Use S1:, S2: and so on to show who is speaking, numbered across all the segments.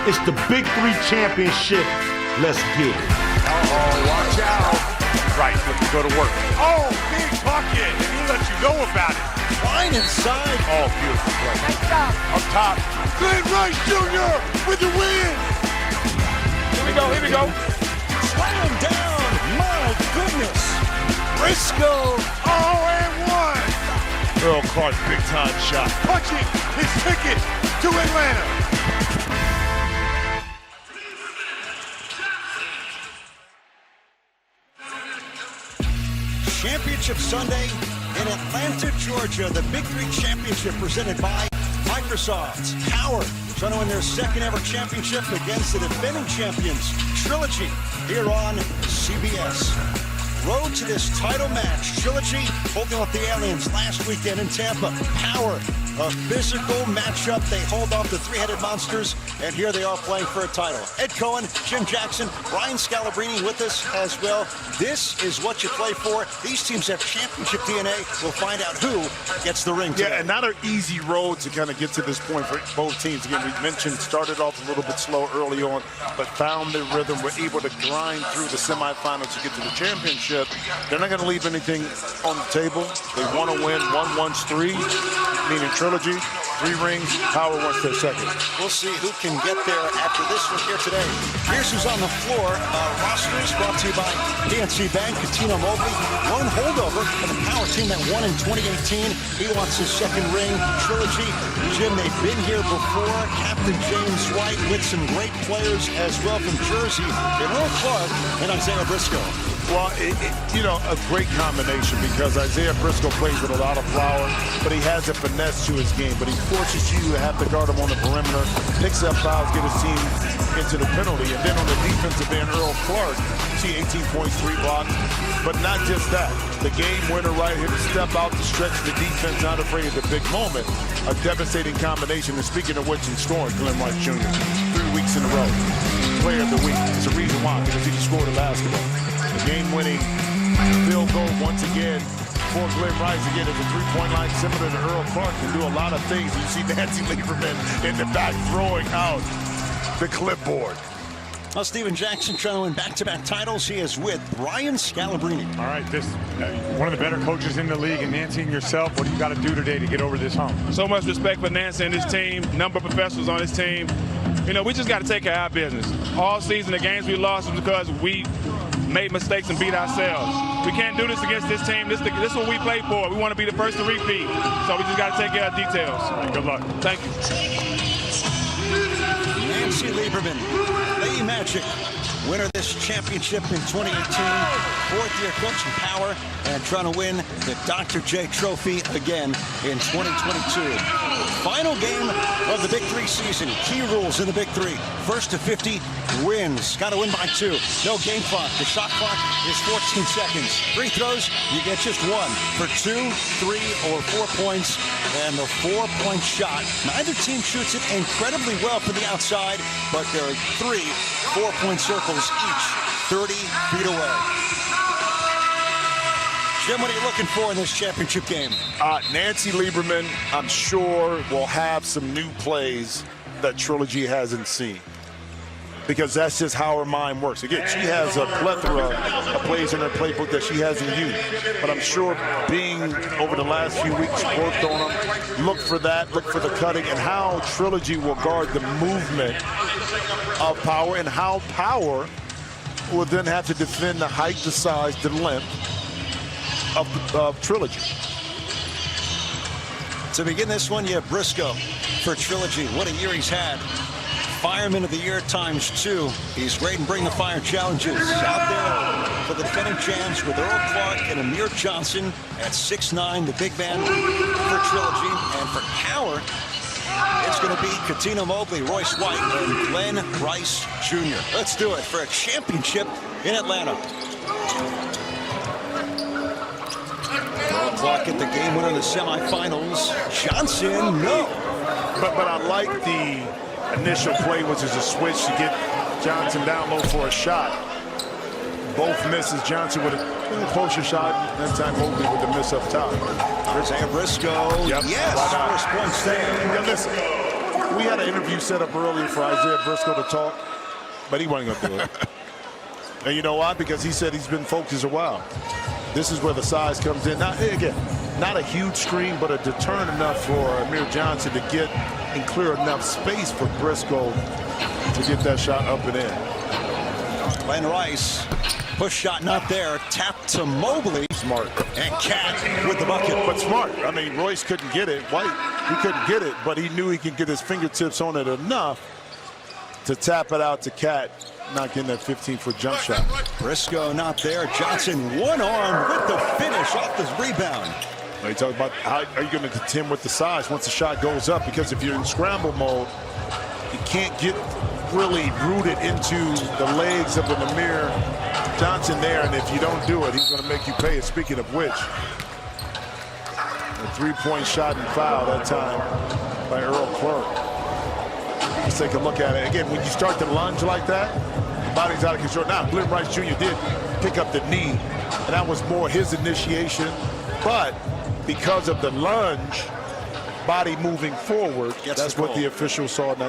S1: It's the Big 3 championship. Let's get it.
S2: Uh-oh, watch out.
S3: Right, let me go to work.
S2: Oh, big bucket. And he let you know about it.
S4: Line inside.
S3: Oh, beautiful play.
S5: Nice job.
S3: Up top.
S2: Glenn Rice Jr. with the win.
S3: Here we go, here we go.
S4: Slam down. My goodness. Briscoe.
S2: Oh, and one.
S3: Earl Clark, big time shot.
S2: Punching his ticket to Atlanta.
S4: Championship Sunday in Atlanta, Georgia. The Big 3 Championship presented by Microsoft. Power trying to win their second ever championship against the defending champions, Trilogy, here on CBS. Road to this title match. Trilogy holding up the Aliens last weekend in Tampa. Power, a physical matchup. They hold off the three-headed monsters, and here they are playing for a title. Ed Cohen, Jim Jackson, Brian Scalabrine with us as well. This is what you play for. These teams have championship DNA. We'll find out who gets the ring today.
S3: Yeah, and not an easy road to kind of get to this point for both teams. Again, we mentioned started off a little bit slow early on, but found their rhythm, were able to grind through the semifinals to get to the championship. They're not going to leave anything on the table. They want to win. One wants three, meaning Trilogy, 3 rings. Power wants their second.
S4: We'll see who can get there after this one here today. Here's who's on the floor. Rosters brought to you by PNC Bank. Cuttino, Mobley, one holdover for the Power team that won in 2018. He wants his second ring. Trilogy, Jim, they've been here before. Captain James White with some great players as well from Jersey. And Earl Clark and Isaiah Briscoe.
S3: Well, you know, a great combination because Isaiah Briscoe plays with a lot of power, but he has a finesse to his game. But he forces you to have to guard him on the perimeter, picks up fouls, get his team into the penalty. And then on the defensive end, Earl Clark, see 18 points, 3 blocks. But not just that. The game winner right here to step out to stretch the defense, not afraid of the big moment. A devastating combination. And speaking of which, in scoring, Glenn Rice Jr., 3 weeks in a row. Player of the week. It's a reason why, because he can score the basketball. The game-winning field goal once again for Glenn Rice. Again, at the three-point line, similar to Earl Clark, can do a lot of things. You see Nancy Lieberman in the back throwing out the clipboard.
S4: Well, Steven Jackson trying to win back-to-back titles. He is with Brian Scalabrine.
S6: All right, this one of the better coaches in the league, and Nancy and yourself, what do you got to do today to get over this hump?
S7: So much respect for Nancy and his team, number of professionals on his team. You know, we just got to take care of our business. All season, the games we lost was because we made mistakes and beat ourselves. We can't do this against this team. This is what we play for. We want to be the first to repeat. So we just got to take care of details.
S6: Right, good luck.
S7: Thank you.
S4: Nancy Lieberman, Lady Magic, winner of this championship in 2018, 4th-year coach in Power, and trying to win the Dr. J Trophy again in 2022. Final game of the Big 3 season. Key rules in the Big 3. First to 50 wins. Got to win by 2. No game clock. The shot clock is 14 seconds. Free throws, you get just 1 for 2, 3, or 4 points. And the 4-point shot. Neither team shoots it incredibly well from the outside, but there are 3 4-point circles each 30 feet away. Jim, what are you looking for in this championship game?
S3: Nancy Lieberman, I'm sure, will have some new plays that Trilogy hasn't seen, because that's just how her mind works. Again, she has a plethora of plays in her playbook that she hasn't used. But I'm sure being over the last few weeks worked on them, look for that, look for the cutting, and how Trilogy will guard the movement of Power, and how Power will then have to defend the height, the size, the length of Trilogy.
S4: To begin this one, you have Briscoe for Trilogy. What a year he's had. Fireman of the Year ×2. He's ready to bring the fire challenges out there for the defending champs with Earl Clark and Amir Johnson at 6'9", the big man for Trilogy. And for Power, it's going to be Cuttino, Mobley, Royce White, and Glenn Rice Jr. Let's do it for a championship in Atlanta. Earl Clark at the game winner in the semifinals. Johnson, no.
S3: But I like the initial play, which is a switch to get Johnson down low for a shot. Both misses. Johnson with a closer shot. That time Mobley with the miss up top.
S4: Isaiah Briscoe.
S3: Yep.
S4: Yes. First point stand.
S3: Now listen, we had an interview set up earlier for Isaiah Briscoe to talk, but he wasn't going to do it. And you know why? Because he said he's been focused a while. This is where the size comes in. Now, again, not a huge screen, but a deterrent enough for Amir Johnson to get and clear enough space for Briscoe to get that shot up and in.
S4: Glenn Rice, push shot not there, tap to Mobley.
S3: Smart.
S4: And Cat with the bucket.
S3: But smart. I mean, Royce couldn't get it. White, he couldn't get it, but he knew he could get his fingertips on it enough to tap it out to Cat, not getting that 15-foot jump shot.
S4: Briscoe not there. Johnson one arm with the finish off this rebound.
S3: You talk about how are you going to contend with the size once the shot goes up, because if you're in scramble mode, you can't get really rooted into the legs of an Amir Johnson there, and if you don't do it, he's going to make you pay it. Speaking of which, a three-point shot and foul that time by Earl Clark. Let's take a look at it. Again, when you start to lunge like that, the body's out of control. Now, Glenn Rice Jr. did pick up the knee, and that was more his initiation, but because of the lunge, body moving forward, that's what the official saw, and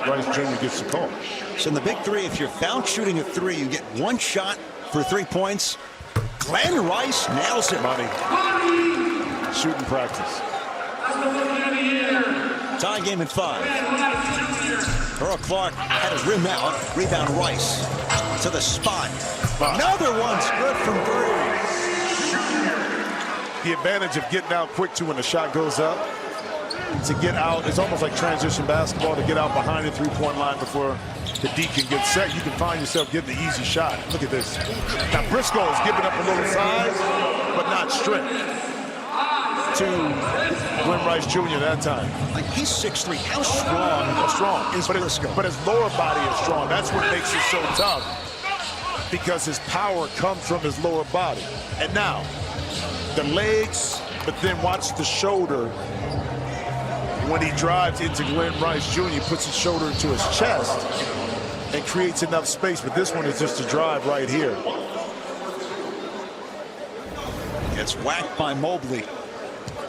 S3: Rice Jr. gets the call.
S4: So in the Big 3, if you're found shooting a 3, you get one shot for 3 points. Glenn Rice nails it.
S3: Money. Shooting practice.
S4: Tie game in 5. Earl Clark had his rim out. Rebound Rice to the spot. Another one's good from 3.
S3: The advantage of getting out quick too when the shot goes up. To get out, it's almost like transition basketball, to get out behind the three-point line before the D can get set. You can find yourself getting the easy shot. Look at this. Now Briscoe is giving up a little size, but not strength to Glenn Rice Jr. that time.
S4: Like, he's 6'3". How strong is Briscoe?
S3: But his lower body is strong. That's what makes it so tough, because his power comes from his lower body. And now, the legs, but then watch the shoulder. When he drives into Glenn Rice Jr., he puts his shoulder into his chest and creates enough space. But this one is just a drive right here.
S4: It's whacked by Mobley.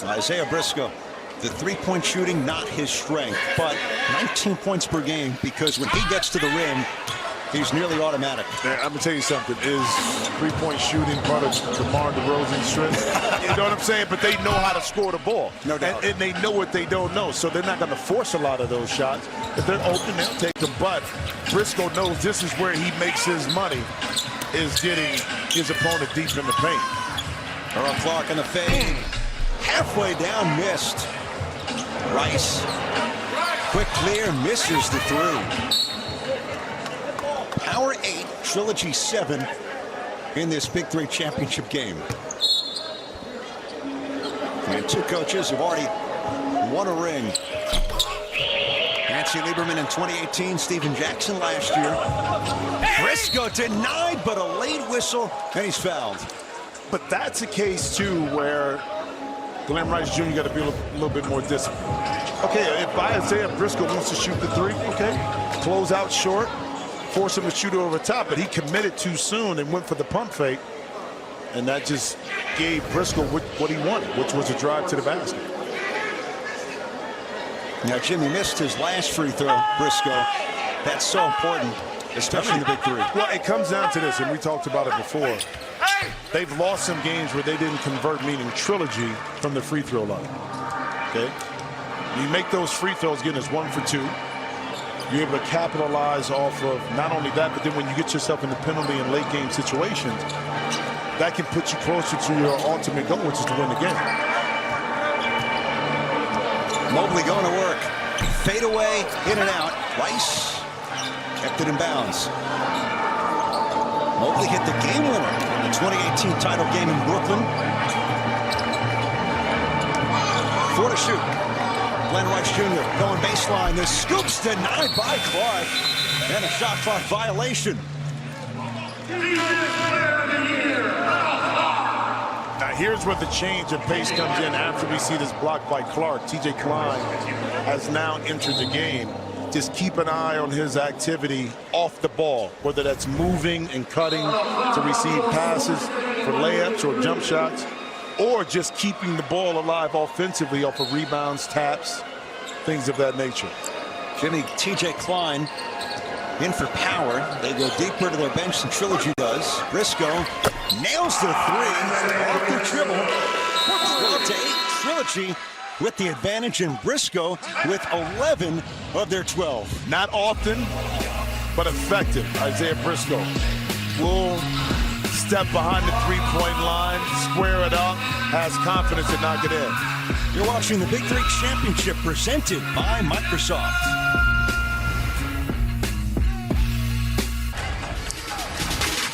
S4: Isaiah Briscoe, the three-point shooting, not his strength, but 19 points per game, because when he gets to the rim, he's nearly automatic.
S3: Man, I'm going to tell you something. Is three-point shooting part of DeMar DeRozan's strength? You know what I'm saying? But they know how to score the ball.
S4: No doubt.
S3: And they know what they don't know. So they're not going to force a lot of those shots. If they're open, they'll take them. But Briscoe knows this is where he makes his money, is getting his opponent deep in the paint.
S4: Earl Clark in the fade. Halfway down, missed. Rice. Quick clear, misses the 3. Power 8, Trilogy 7 in this Big 3 championship game. And 2 coaches have already won a ring. Nancy Lieberman in 2018, Steven Jackson last year. Briscoe denied, but a late whistle, and he's fouled.
S3: But that's a case, too, where Glenn Rice Jr. got to be a little bit more disciplined. Okay, if Isaiah Briscoe wants to shoot the 3, okay, close out short, force him to shoot over top, but he committed too soon and went for the pump fake, and that just gave Briscoe what he wanted, which was a drive to the basket.
S4: Now Jimmy missed his last free throw, Briscoe. That's so important, especially in the Big 3.
S3: Well, it comes down to this, and we talked about it before. They've lost some games where they didn't convert, meaning Trilogy, from the free throw line. Okay? You make those free throws, again, it's 1 for 2. You're able to capitalize off of not only that, but then when you get yourself in the penalty and late game situations, that can put you closer to your ultimate goal, which is to win the game.
S4: Mobley going to work. Fade away, in and out. Rice kept it in bounds. Mobley hit the game winner in the 2018 title game in Brooklyn. 4 to shoot. Glenn Rice Jr. going baseline. The scoop's denied by Clark. And a shot clock violation.
S3: Now here's where the change of pace comes in after we see this block by Clark. TJ Klein has now entered the game. Just keep an eye on his activity off the ball, whether that's moving and cutting to receive passes for layups or jump shots, or just keeping the ball alive offensively off of rebounds, taps, things of that nature.
S4: Jimmy, TJ Klein in for Power. They go deeper to their bench than Trilogy does. Briscoe nails the three off the dribble. 12-8. Trilogy with the advantage, and Briscoe with 11 of their 12.
S3: Not often, but effective. Isaiah Briscoe will step behind the three-point line, square it up, has confidence to knock it in.
S4: You're watching the Big 3 Championship presented by Microsoft.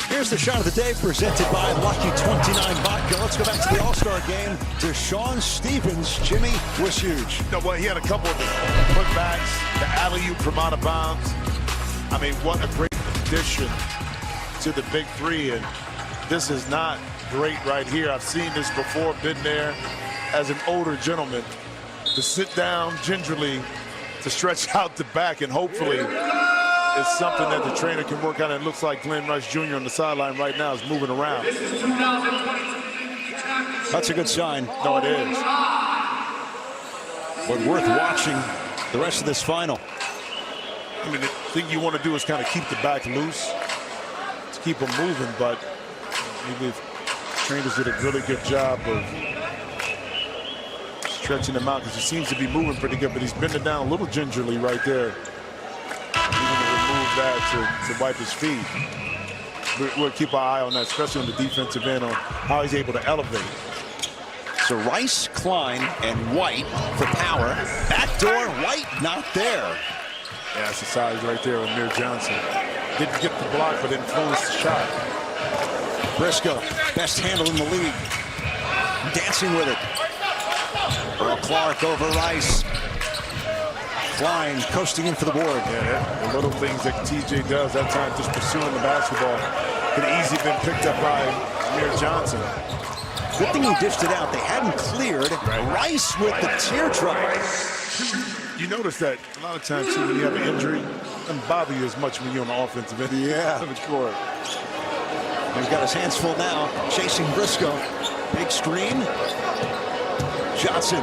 S4: Here's the shot of the day presented by Lucky 29 Vodka. Let's go back to the All-Star game. Deshaun Stevens, Jimmy, was huge.
S3: No, well, he had a couple of putbacks, the alley-oop from out of bounds. I mean, what a great addition to the Big 3, and this is not great right here. I've seen this before, been there as an older gentleman, to sit down gingerly, to stretch out the back, and hopefully it's something that the trainer can work on. It looks like Glenn Rush Jr. on the sideline right now is moving around.
S4: That's a good sign.
S3: No, it is.
S4: But worth watching the rest of this final.
S3: I mean, the thing you want to do is kind of keep the back loose, to keep them moving, but maybe trainers did a really good job of stretching him out, because he seems to be moving pretty good, but he's bending down a little gingerly right there. That to wipe his feet. We'll keep our eye on that, especially on the defensive end, on how he's able to elevate.
S4: So Rice, Klein, and White for Power. Backdoor, White not there.
S3: Yeah, that's the size right there with Amir Johnson. Didn't get the block, but influenced the shot.
S4: Briscoe, best handle in the league. Dancing with it. Earl Clark over Rice. Klein coasting in for the board.
S3: Yeah, the little things that TJ does, that time just pursuing the basketball, could have easily been picked up by Amir Johnson.
S4: Good thing he dished it out. They hadn't cleared. Right. Rice with the teardrop.
S3: You notice that a lot of times too, when you have an injury, it doesn't bother you as much when you're on the offensive end.
S4: Yeah.
S3: Of the court.
S4: He's got his hands full now, chasing Briscoe. Big screen. Johnson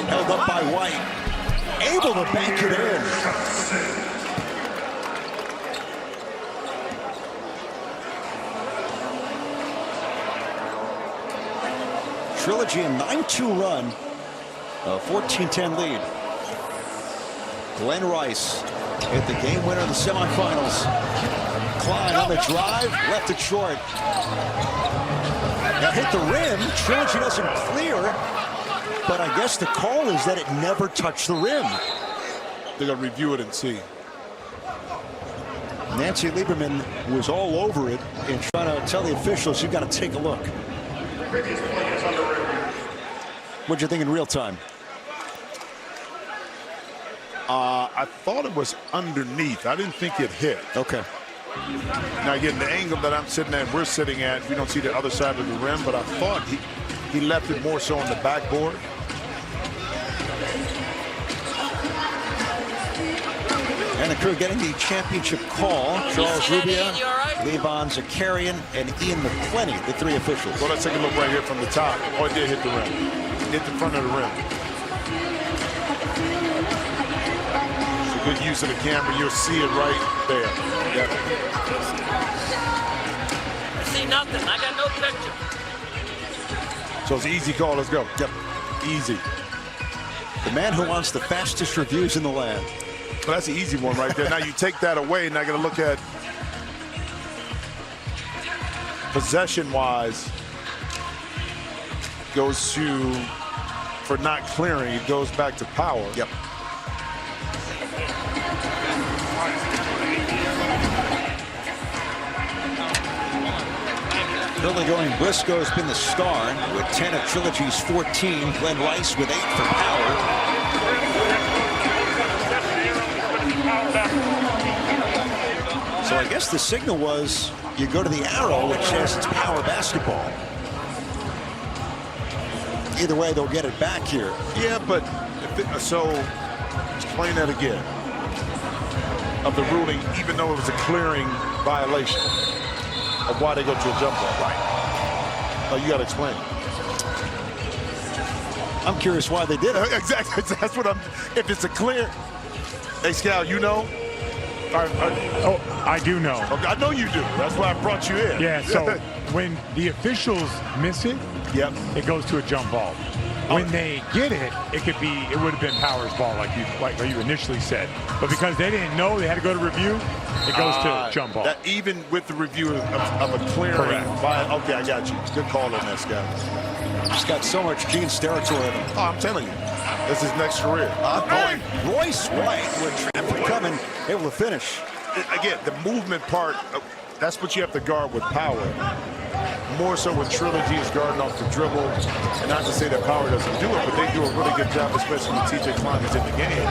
S4: held up by White. Able to bank it in. Trilogy a 9-2 run, a 14-10 lead. Glenn Rice hit the game winner in the semifinals. Klein on the drive, left it short. Now hit the rim. Trilogy doesn't clear. But I guess the call is that it never touched the rim.
S3: They're going to review it and see.
S4: Nancy Lieberman was all over it and trying to tell the officials, you've got to take a look. What'd you think in real time?
S3: I thought it was underneath. I didn't think it hit.
S4: Okay.
S3: Now, again, the angle that I'm sitting at, we're sitting at, we don't see the other side of the rim, but I thought he left it more so on the backboard.
S4: And the crew getting the championship call. Charles Rubia, Levon Zakarian, and Ian McClenny, the three officials.
S3: Well, let's take a look right here from the top. Oh, it did hit the rim. Hit the front of the rim. It's a good use of the camera. You'll see it right there. Yep.
S5: I see nothing. I got no picture.
S3: So it's an easy call. Let's go. Yep. Easy.
S4: The man who wants the fastest reviews in the land.
S3: Well, that's an easy one right there. Now you take that away, and I got to look at possession-wise. Goes to, for not clearing, it goes back to Power.
S4: Yep. Early going, Briscoe's been the star with 10 of Trilogy's 14. Glenn Rice with 8 for Power. So I guess the signal was you go to the arrow, which says it's Power basketball. Either way, they'll get it back here.
S3: Yeah, but so explain that again. Of the ruling, even though it was a clearing violation of why they go to a jump ball. Right. Oh, you got to explain.
S4: I'm curious why they did it.
S3: Exactly. That's what I'm. If it's a clear, Hey, Scal, you know?
S6: I do know.
S3: Okay, I know you do. That's why I brought you in.
S6: Yeah, so when the officials miss it, it goes to a jump ball. When they get it, it would have been Power's ball, like you initially said. But because they didn't know, they had to go to review, it goes to jump ball.
S3: That even with the review of a clearing. Okay, I got you. Good call on that, Scott.
S4: He's got so much Gene's territory in him.
S3: Oh, I'm telling you. That's his next career.
S4: Royce White with traffic coming, able to finish.
S3: Again, the movement part, that's what you have to guard with Power. More so when Trilogy is guarding off the dribble. And not to say that Power doesn't do it, but they do a really good job, especially when TJ Klein is in the game,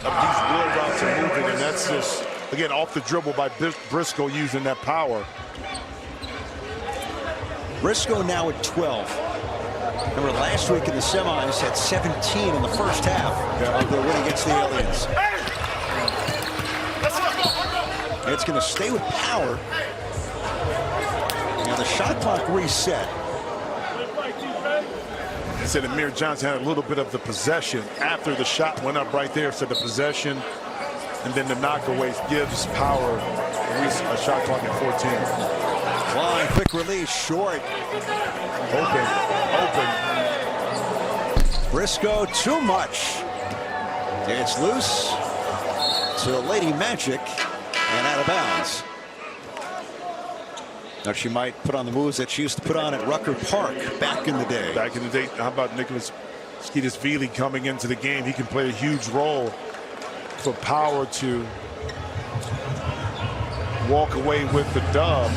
S3: of these wheel routes and moving. And that's just, again, off the dribble by Briscoe using that power.
S4: Briscoe now at 12. Remember last week in the semis had 17 in the first half of their win against the Aliens. It's going to stay with Power. Now the shot clock reset.
S3: He said Amir Johnson had a little bit of the possession after the shot went up right there. So the possession and then the knockaway gives Power a shot clock at 14.
S4: Klein, quick release, short.
S3: Open.
S4: Briscoe, too much. It's loose to Lady Magic and out of bounds. Now she might put on the moves that she used to put on at Rucker Park back in the day.
S3: How about Nicholas Skeetis-Veely coming into the game? He can play a huge role for Power to walk away with the dub.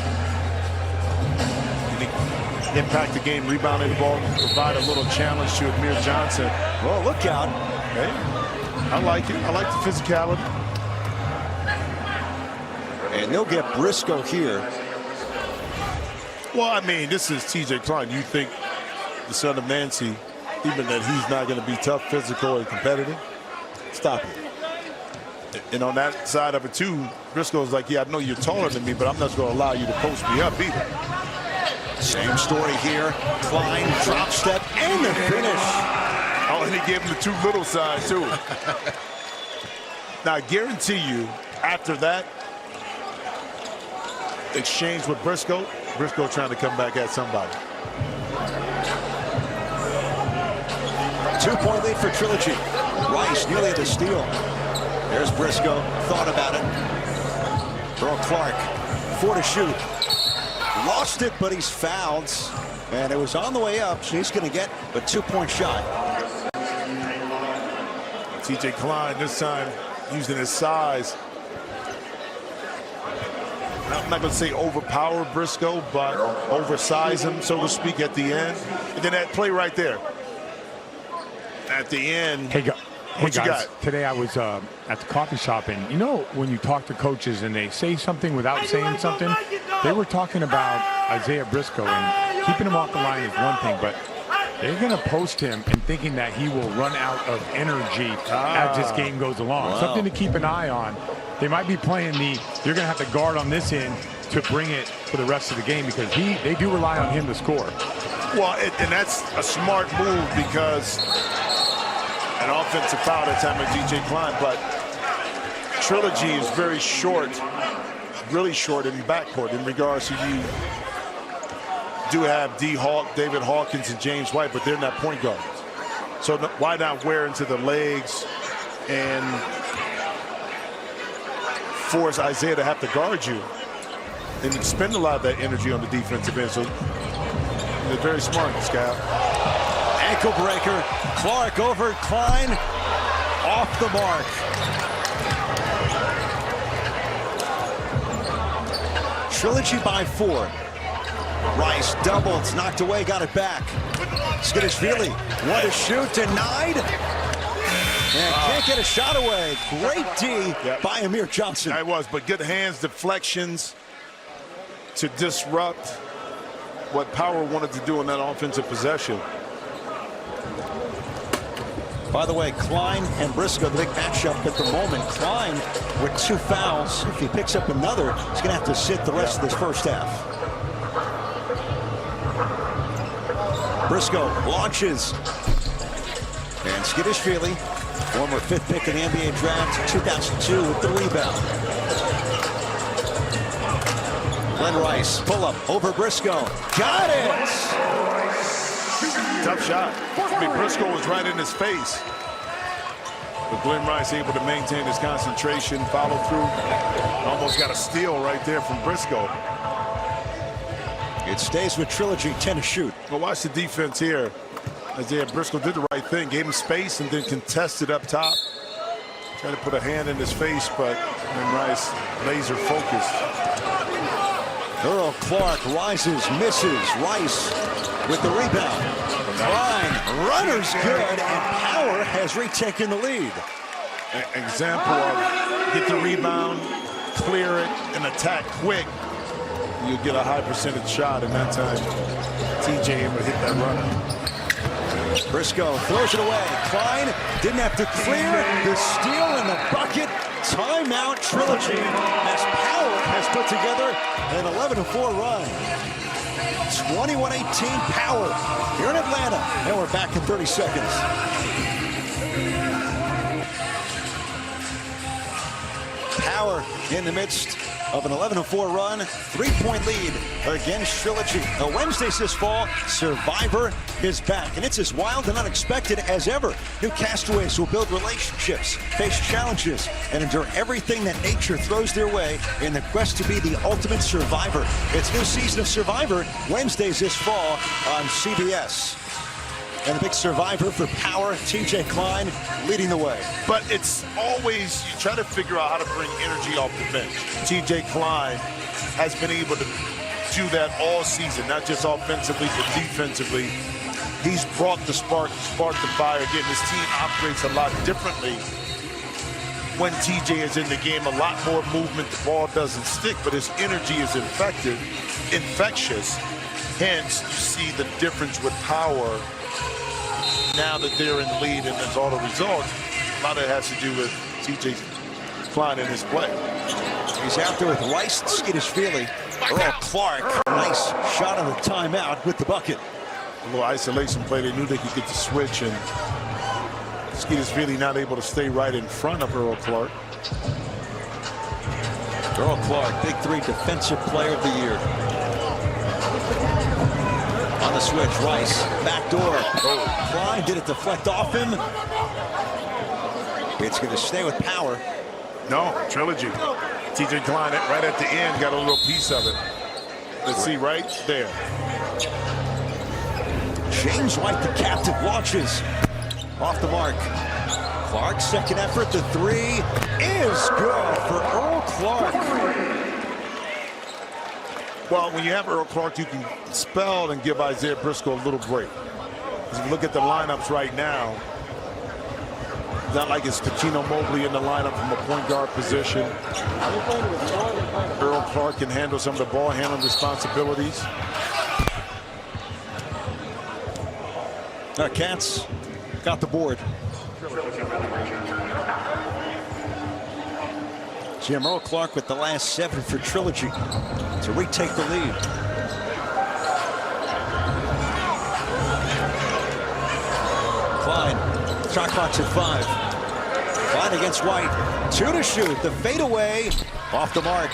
S3: Impact the game, rebounding the ball, provide a little challenge to Amir Johnson.
S4: Well, look out.
S3: Hey, I like it. I like the physicality.
S4: And they'll get Briscoe here.
S3: Well, I mean, this is TJ Klein. You think the son of Nancy, even that he's not going to be tough, physical, and competitive? Stop it. And on that side of it, too, Briscoe's like, yeah, I know you're taller than me, but I'm not going to allow you to post me up either.
S4: Same story here. Klein, drop step, and the finish.
S3: Oh, and he gave him the too little side, too. Now, I guarantee you, after that exchange with Briscoe trying to come back at somebody.
S4: 2-point lead for Trilogy. Rice nearly at the steal. There's Briscoe. Thought about it. Earl Clark, 4 to shoot. Lost it, but he's fouled. And it was on the way up, so he's going to get a 2-point shot.
S3: TJ Klein this time using his size. I'm not going to say overpower Briscoe, but oversize him, so to speak, at the end. And then that play right there. At the end.
S6: Hey
S3: what
S6: guys,
S3: you got?
S6: Today I was at the coffee shop, and you know when you talk to coaches and they say something without saying something, they were talking about Isaiah Briscoe, and keeping him off the line is one thing, but they're going to post him and thinking that he will run out of energy as this game goes along.
S4: Wow.
S6: Something to keep an eye on. They might be playing you're going to have to guard on this end to bring it for the rest of the game, because they do rely on him to score.
S3: Well, and that's a smart move, because an offensive foul that time with DJ Klein, but Trilogy is very short, really short in the backcourt in regards to you do have David Hawkins and James White, but they're not point guards. So why not wear into the legs and force Isaiah to have to guard you and spend a lot of that energy on the defensive end? So they're very smart, Scout.
S4: Ankle breaker. Clark over Klein. Off the mark. Trilogy by 4. Rice doubles, knocked away, got it back. Skeetis-Veely, what a shoot, denied. And can't get a shot away. Great D by Amir Johnson.
S3: That was, but good hands, deflections to disrupt what Power wanted to do in that offensive possession.
S4: By the way, Klein and Briscoe, the big matchup at the moment. Klein with 2 fouls. If he picks up another, he's going to have to sit the rest of this first half. Briscoe launches. And Skeetis-Veely Former 5th pick in the NBA draft, 2002 with the rebound. Glenn Rice, pull up over Briscoe. Got it!
S3: Tough shot. I mean, Briscoe was right in his face. But Glenn Rice able to maintain his concentration, follow through. Almost got a steal right there from Briscoe.
S4: It stays with Trilogy, 10 to shoot.
S3: Well, watch the defense here. Isaiah Briscoe did the right thing, gave him space and then contested up top. Tried to put a hand in his face, but Glenn Rice laser focused.
S4: Earl Clark rises, misses. Rice with the rebound. Klein, runner's good, and Power has retaken the lead.
S3: An example of get the rebound, clear it, and attack quick. You get a high percentage shot, and that time TJ able to hit that runner.
S4: Briscoe throws it away. Klein didn't have to clear it. The steal and the bucket. Timeout Trilogy as Power has put together an 11-4 run. 21-18 Power here in Atlanta. And we're back in 30 seconds. Power in the midst of an 11-4 run, 3-point lead against Trilogy. Now, Wednesdays this fall, Survivor is back, and it's as wild and unexpected as ever. New castaways will build relationships, face challenges, and endure everything that nature throws their way in the quest to be the ultimate survivor. It's a new season of Survivor, Wednesdays this fall on CBS. And a big survivor for Power, TJ Klein, leading the way.
S3: But it's always, you try to figure out how to bring energy off the bench. TJ Klein has been able to do that all season, not just offensively, but defensively. He's brought the spark the fire. Again, this team operates a lot differently when TJ is in the game. A lot more movement, the ball doesn't stick, but his energy is infectious. Hence, you see the difference with Power now that they're in the lead, and as all the results, a lot of it has to do with TJ Klein in his play.
S4: He's out there with Rice, Skidishvili, Earl Clark. Nice shot on the timeout with the bucket.
S3: A little isolation play. They knew they could get the switch, and Skidishvili not able to stay right in front of Earl Clark.
S4: Earl Clark, Big 3 Defensive Player of the Year. On the switch, Rice, back door. Oh, Klein did it deflect off him. It's going to stay with Power.
S3: No, Trilogy. TJ Klein right at the end got a little piece of it. Let's see right there.
S4: James White, the captain, launches off the mark. Clark, second effort. The three is good for Earl Clark.
S3: Well, when you have Earl Clark, you can spell and give Isaiah Briscoe a little break. As you look at the lineups right now, it's not like it's Cuttino, Mobley in the lineup from a point guard position. Earl Clark can handle some of the ball handling responsibilities.
S4: Cats got the board. Jim, Earl Clark with the last 7 for Trilogy to retake the lead. Klein, shot clock's at 5. Klein against White, 2 to shoot. The fadeaway off the mark.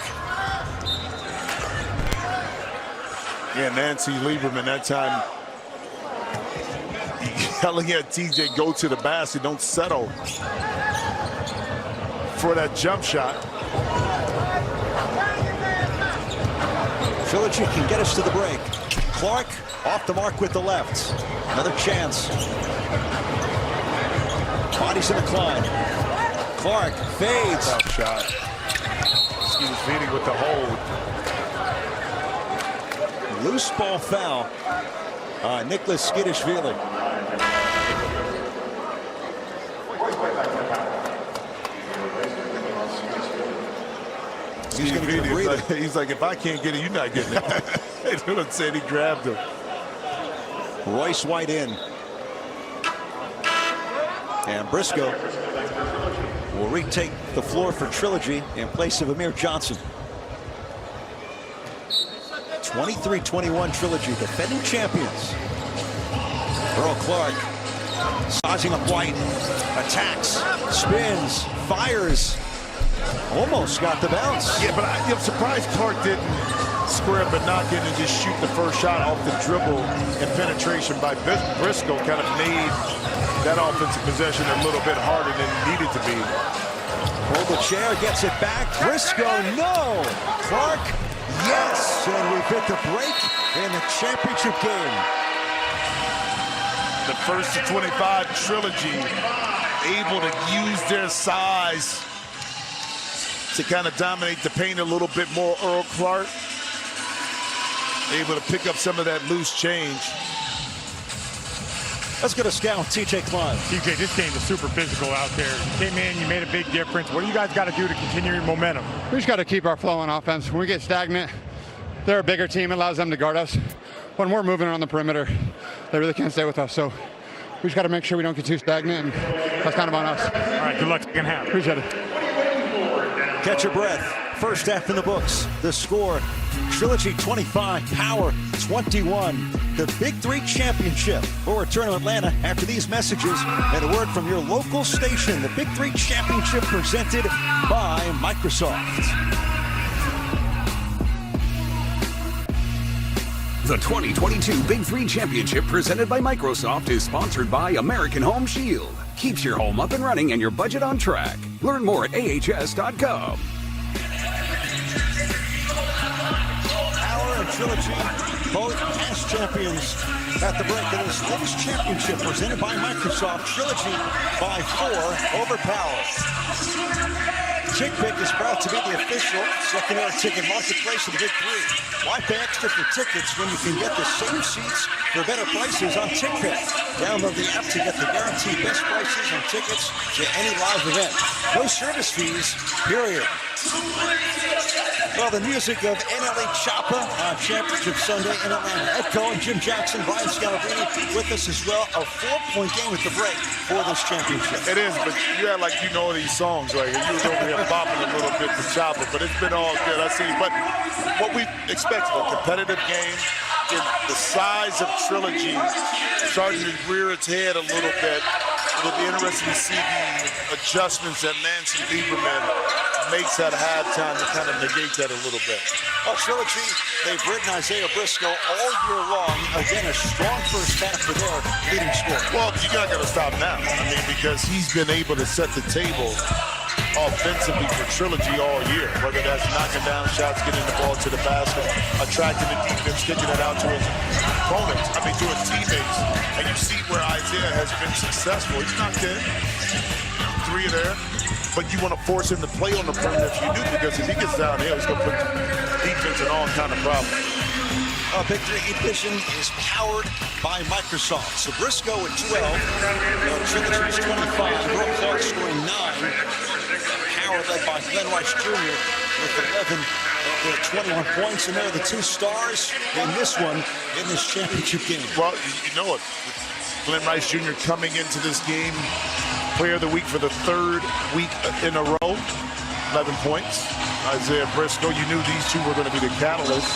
S3: Yeah, Nancy Lieberman that time yelling at TJ, go to the basket, don't settle for that jump shot.
S4: Trilogy can get us to the break. Clark off the mark with the left. Another chance. Bodies in the Klein. Clark fades.
S3: Tough shot. Skidishvili with the hold.
S4: Loose ball foul. Nicholas Skidishvili. He's going to get a breather.
S3: He's like, if I can't get it, you're not getting it. They don't say he grabbed him.
S4: Royce White in. And Briscoe will retake the floor for Trilogy in place of Amir Johnson. 23-21 Trilogy, defending champions. Earl Clark Sizing up White. Attacks. Spins. Fires. Almost got the bounce.
S3: Yeah, but I'm surprised Clark didn't square but knock in and just shoot the first shot off the dribble, and penetration by Briscoe kind of made that offensive possession a little bit harder than it needed to be.
S4: Pull the chair, gets it back. Briscoe, no. Clark, yes. And we hit the break in the championship game.
S3: The first to 25 Trilogy able to use their size to kind of dominate the paint a little bit more. Earl Clark able to pick up some of that loose change.
S4: Let's get a scout with TJ Klein.
S6: TJ, this game is super physical out there. You came in, you made a big difference. What do you guys got to do to continue your momentum?
S8: We just got to keep our flow on offense. When we get stagnant, they're a bigger team. It allows them to guard us. When we're moving around the perimeter, they really can't stay with us. So we just got to make sure we don't get too stagnant, and that's kind of on us.
S6: All right, good luck second half.
S8: Appreciate it.
S4: Catch your breath. First half in the books. The score, Trilogy 25, Power 21. The Big 3 Championship will return to Atlanta after these messages and a word from your local station. The Big 3 Championship presented by Microsoft.
S9: The 2022 Big 3 Championship presented by Microsoft is sponsored by American Home Shield. Keeps your home up and running and your budget on track. Learn more at ahs.com.
S4: Power and Trilogy, both past champions at the break of this latest championship presented by Microsoft. Trilogy by 4 over Power. Chick Pick is proud to be the official secondary ticket marketplace of the Big 3. Why pay extra for tickets when you can get the same seats for better prices on Chick Pick? Download the app to get the guaranteed best prices on tickets to any live event. No service fees, period. Well, the music of NLE Choppa on Championship Sunday in Atlanta. Ed Cohen, Jim Jackson, Brian Scalabrine with us as well. A 4-point game at the break for this championship.
S3: It is, but you act like you know these songs right here. You was over here bopping a little bit to Choppa, but it's been all good. I see. But what we expected, a competitive game. The size of Trilogy starting to rear its head a little bit. It'll be interesting to see the adjustments that Nancy Lieberman makes at halftime to kind of negate that a little bit.
S4: Well, Trilogy, they've ridden Isaiah Briscoe all year long. Again, a strong first half for their leading scorer.
S3: Well, you're not going to stop now. I mean, because he's been able to set the table offensively for Trilogy all year, whether that's knocking down shots, getting the ball to the basket, attracting the defense, kicking it out to his opponents, to his teammates. And you see where Isaiah has been successful. He's not dead. 3 there. But you want to force him to play on the perimeter if you do, because if he gets down here, he's going to put defense in all kind of problems.
S4: Big 3 Edition is powered by Microsoft. So Briscoe at 12, Trilogy is 25, Earl Clark scoring 9. Power led by Glenn Rice Jr. with 11 of 21 points, and they're the 2 stars in this one, in this championship game.
S3: Well, you know it. Glenn Rice Jr. coming into this game, Player of the Week for the 3rd week in a row, 11 points. Isaiah Briscoe, you knew these two were going to be the catalysts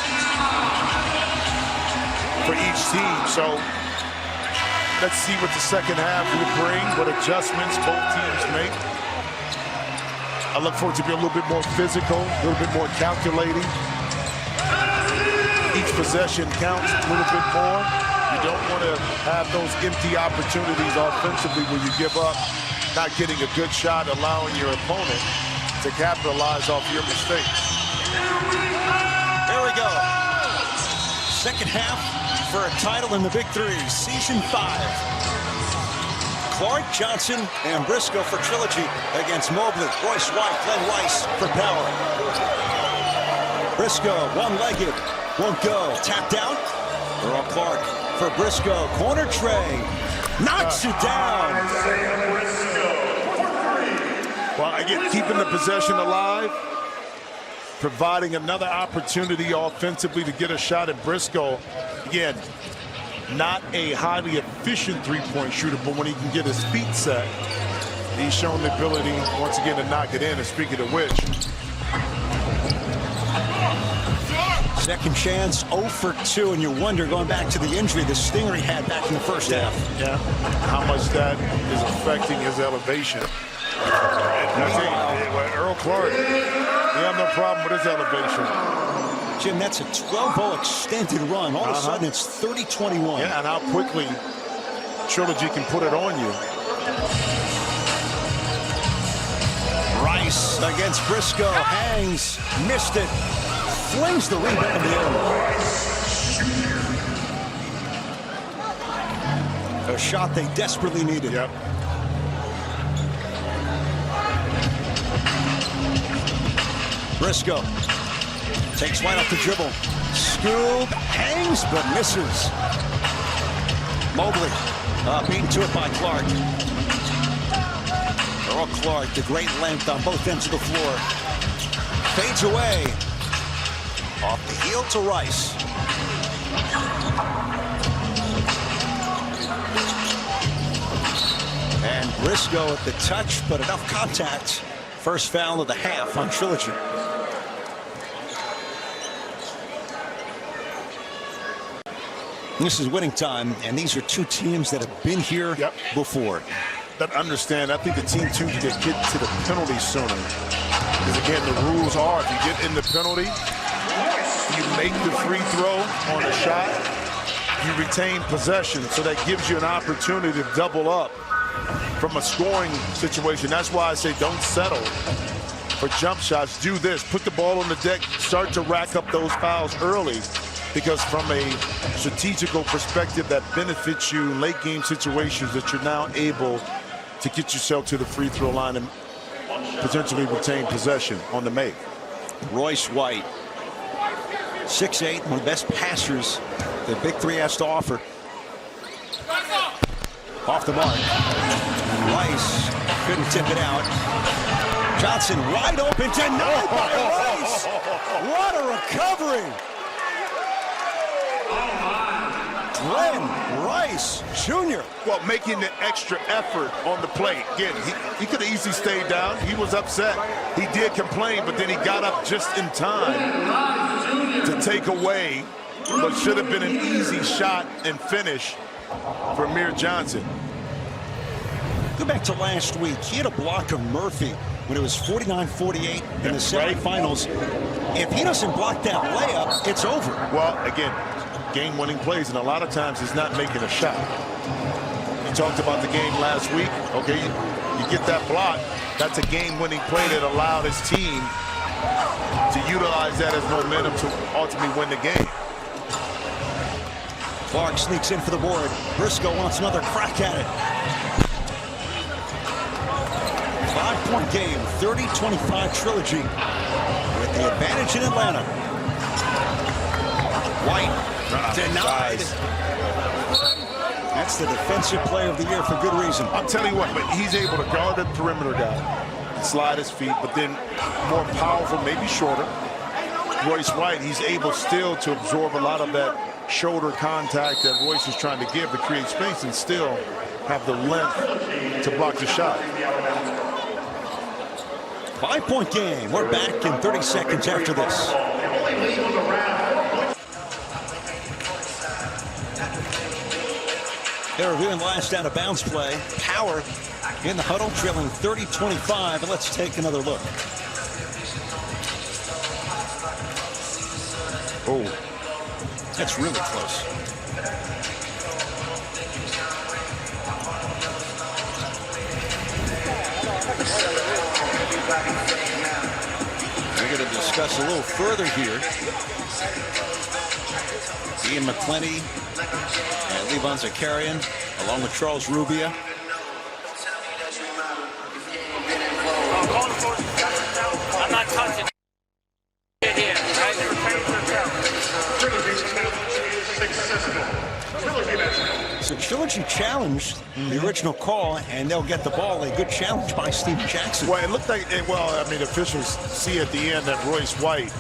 S3: for each team. So let's see what the second half will bring, what adjustments both teams make. I look forward to be a little bit more physical, a little bit more calculating. Each possession counts a little bit more. You don't want to have those empty opportunities offensively where you give up, not getting a good shot, allowing your opponent to capitalize off your mistakes.
S4: There we go. Second half for a title in the Big 3, Season 5. Clark, Johnson, and Briscoe for Trilogy against Mobley, Royce White, Glenn Rice for Power. Briscoe, one-legged, won't go. Tapped out. Earl Clark for Briscoe. Corner tray. Knocks it down.
S3: Well, again, keeping the possession alive, providing another opportunity offensively to get a shot at Briscoe. Again, not a highly efficient three-point shooter, but when he can get his feet set, he's shown the ability, once again, to knock it in. And speaking of which,
S4: Second chance, 0 for 2, and you wonder, going back to the injury, the stinger he had back in the first half.
S3: Yeah, how much that is affecting his elevation. Earl Clark, he have no problem with his elevation.
S4: Jim, that's a 12-0 extended run. All of a sudden, it's 30-21.
S3: Yeah, and how quickly Trilogy can put it on you.
S4: Rice against Briscoe, hangs, missed it, flings the rebound in. A shot they desperately needed.
S3: Yep.
S4: Briscoe takes right off the dribble. Scoop, hangs, but misses. Mobley beaten to it by Clark. Earl Clark, the great length on both ends of the floor. Fades away. Off the heel to Rice. And Briscoe at the touch, but enough contact. First foul of the half on Trilogy. This is winning time, and these are two teams that have been here before.
S3: That understand, I think the team too to get to the penalty sooner. Because again, the rules are if you get in the penalty, you make the free throw on a shot, you retain possession. So that gives you an opportunity to double up from a scoring situation. That's why I say don't settle for jump shots. Do this, put the ball on the deck, start to rack up those fouls early. Because from a strategical perspective, that benefits you in late game situations that you're now able to get yourself to the free throw line and potentially retain possession on the make.
S4: Royce White, 6'8", one of the best passers that Big 3 has to offer. Off the mark. Rice couldn't tip it out. Johnson wide open, denied by Rice. What a recovery. Glenn Rice Jr.
S3: Well, making the extra effort on the plate. Again, he could have easily stayed down. He was upset. He did complain, but then he got up just in time to take away what should have been an easy shot and finish for Amir Johnson.
S4: Go back to last week. He had a block of Murphy when it was 49-48 in the semifinals. If he doesn't block that layup, it's over.
S3: Well, again, game-winning plays, and a lot of times he's not making a shot. You talked about the game last week. Okay, you get that block. That's a game-winning play that allowed his team to utilize that as momentum to ultimately win the game.
S4: Clark sneaks in for the board. Briscoe wants another crack at it. 5-point game, 30-25 Trilogy with the advantage in Atlanta. White denied. That's the defensive player of the year for good reason.
S3: I'm telling you what, but he's able to guard the perimeter guy, slide his feet, but then more powerful, maybe shorter. Royce White, he's able still to absorb a lot of that shoulder contact that Royce is trying to give to create space and still have the length to block the shot.
S4: 5-point game. We're back in 30 seconds after this. They're reviewing the last out of bounds play. Power in the huddle, trailing 30-25. And let's take another look.
S3: Oh,
S4: that's really close. We're going to discuss a little further here. Ian McClenny and Levon Zakarian, along with Charles Rubia.
S5: I'm not touching it here.
S4: So Trilogy challenged the original call, and they'll get the ball. A good challenge by Steven Jackson.
S3: Well, it looked like, well, I mean, officials see at the end that Royce White,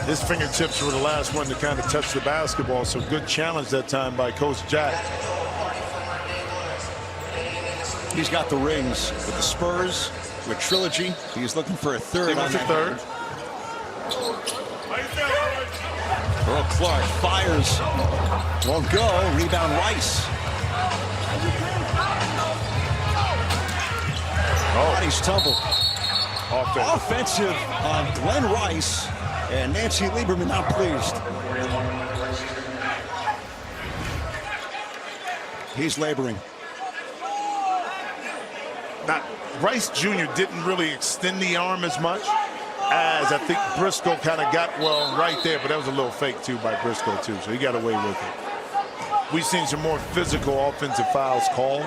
S3: his fingertips were the last one to kind of touch the basketball. So good challenge that time by Coach Jack.
S4: He's got the rings with the Spurs, with Trilogy. He's looking for a third.
S3: He wants a third.
S4: Earl Clark fires. Won't go. Rebound Rice. Bodies tumble. Offensive on Glenn Rice. And Nancy Lieberman not pleased. He's laboring.
S3: Now, Rice Jr. didn't really extend the arm as much as I think Briscoe kind of got, well, right there, but that was a little fake too by Briscoe too, so he got away with it. We've seen some more physical offensive fouls called,